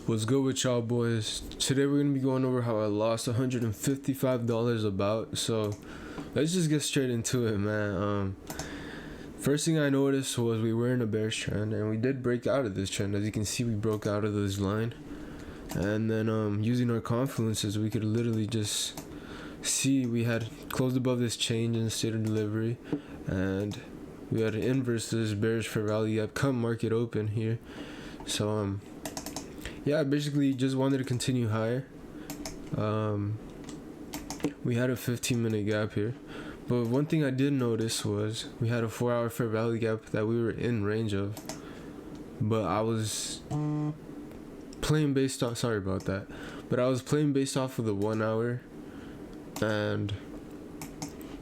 What's good with y'all boys? Today we're gonna be going over how I lost $155 about, so let's just get straight into it, man. First thing I noticed was we were in a bearish trend, and we did break out of this trend. As you can see, we broke out of this line, and then using our confluences, we could literally just see we had closed above this change in state of delivery, and we had to inverse this bearish fair value gap come market open here. So yeah, I basically just wanted to continue higher. We had a 15-minute gap here, but one thing I did notice was we had a 4-hour fair value gap that we were in range of, but I was playing based off, sorry about that, but I was playing based off of the 1 hour, and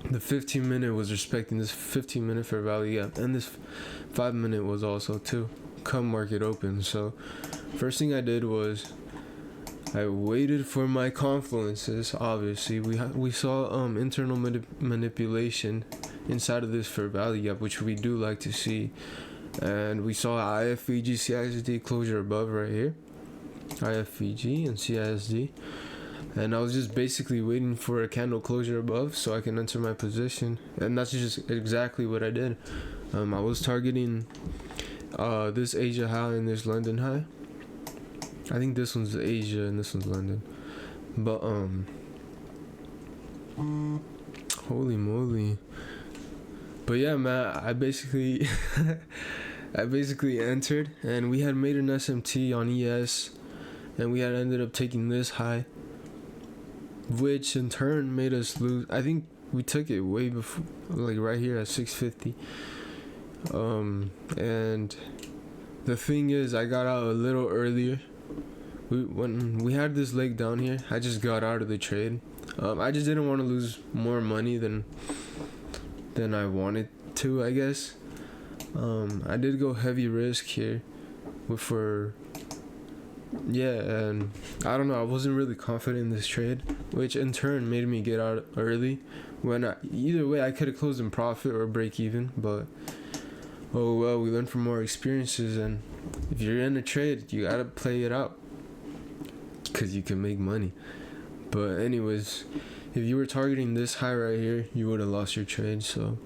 the 15-minute was respecting this 15-minute fair value gap, and this 5-minute was also too come market open. So first thing I did was I waited for my confluences. Obviously we saw internal manipulation inside of this fair value gap, which we do like to see, and we saw IFVG CISD closure above right here, IFVG and CISD, and I was just basically waiting for a candle closure above so I can enter my position, and that's just exactly what I did. I was targeting this Asia high and this London high. I think this one's Asia and this one's London, but holy moly. But yeah, man, I basically entered, and we had made an SMT on ES, and we had ended up taking this high, which in turn made us lose. I think we took it way before, like right here at 650. And the thing is, I got out a little earlier. When we had this leg down here, I just got out of the trade. I just didn't want to lose more money than I wanted to, I guess. I did go heavy risk here and I don't know, I wasn't really confident in this trade, which in turn made me get out early, when either way I could have closed in profit or break even, but oh well, we learn from more experiences, and if you're in a trade, you gotta play it out, because you can make money. But anyways, if you were targeting this high right here, you would have lost your trade. So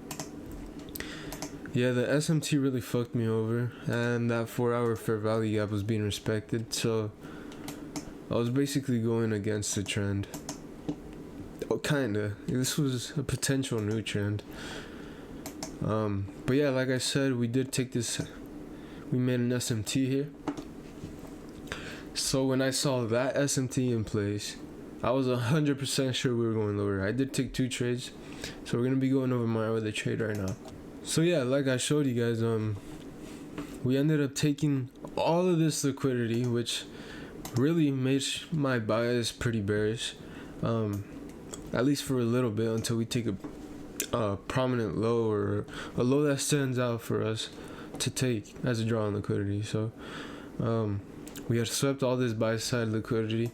yeah, the SMT really fucked me over, and that 4-hour fair value gap was being respected, so I was basically going against the trend. Oh, kinda. This was a potential new trend. But yeah, like I said, we did take this, we made an SMT here. So when I saw that SMT in place, I was 100% sure we were going lower. I did take 2 trades, so we're gonna be going over my other trade right now. So yeah, like I showed you guys, we ended up taking all of this liquidity, which really made my bias pretty bearish, at least for a little bit, until we take a prominent low, or a low that stands out for us to take as a draw on liquidity. So we had swept all this buy side liquidity,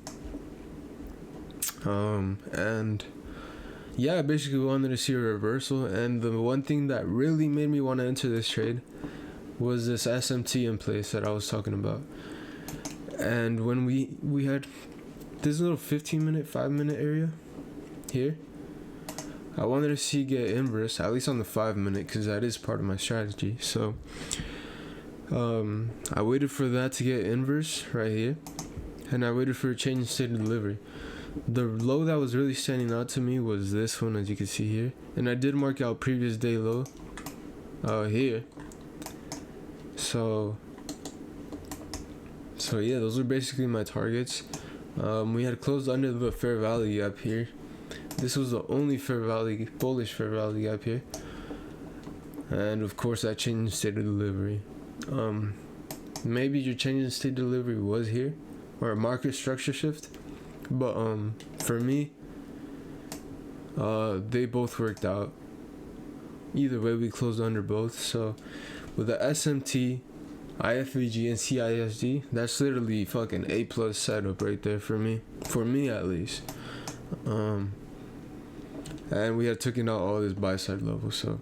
and yeah, basically we wanted to see a reversal. And the one thing that really made me want to enter this trade was this SMT in place that I was talking about. And when we had this little 15-minute 5-minute area here, I wanted to see get inverse, at least on the 5-minute, because that is part of my strategy. So I waited for that to get inverse right here, and I waited for a change in state of delivery. The low that was really standing out to me was this one, as you can see here, and I did mark out previous day low here. So yeah, those were basically my targets. We had closed under the fair value gap here. This was the only bullish fair value gap here, and of course that changed state of delivery. Maybe your change in state delivery was here, or a market structure shift, but for me, they both worked out. Either way, we closed under both. So with the SMT, IFVG, and CISD, that's literally fucking A+ setup right there for me at least. And we had taken out all this buy side level. So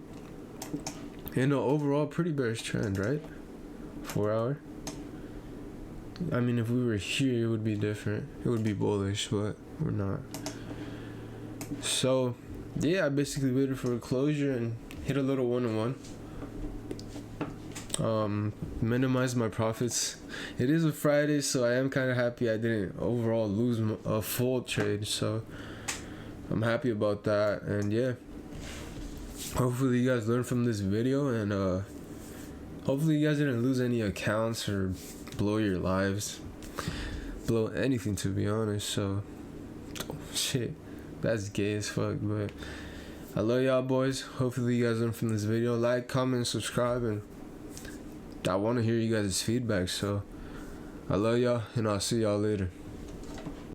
overall pretty bearish trend, right? 4 hour. I mean, if we were here, it would be different. It would be bullish, but we're not. So, yeah, I basically waited for a closure and hit a little one-on-one. Minimize my profits. It is a Friday, so I am kind of happy I didn't overall lose a full trade. So, I'm happy about that. And yeah, hopefully you guys learned from this video, and hopefully you guys didn't lose any accounts or blow your lives, blow anything, to be honest. So, shit, that's gay as fuck, but I love y'all boys. Hopefully you guys learned from this video. Like, comment, subscribe, and I want to hear you guys' feedback. So I love y'all, and I'll see y'all later.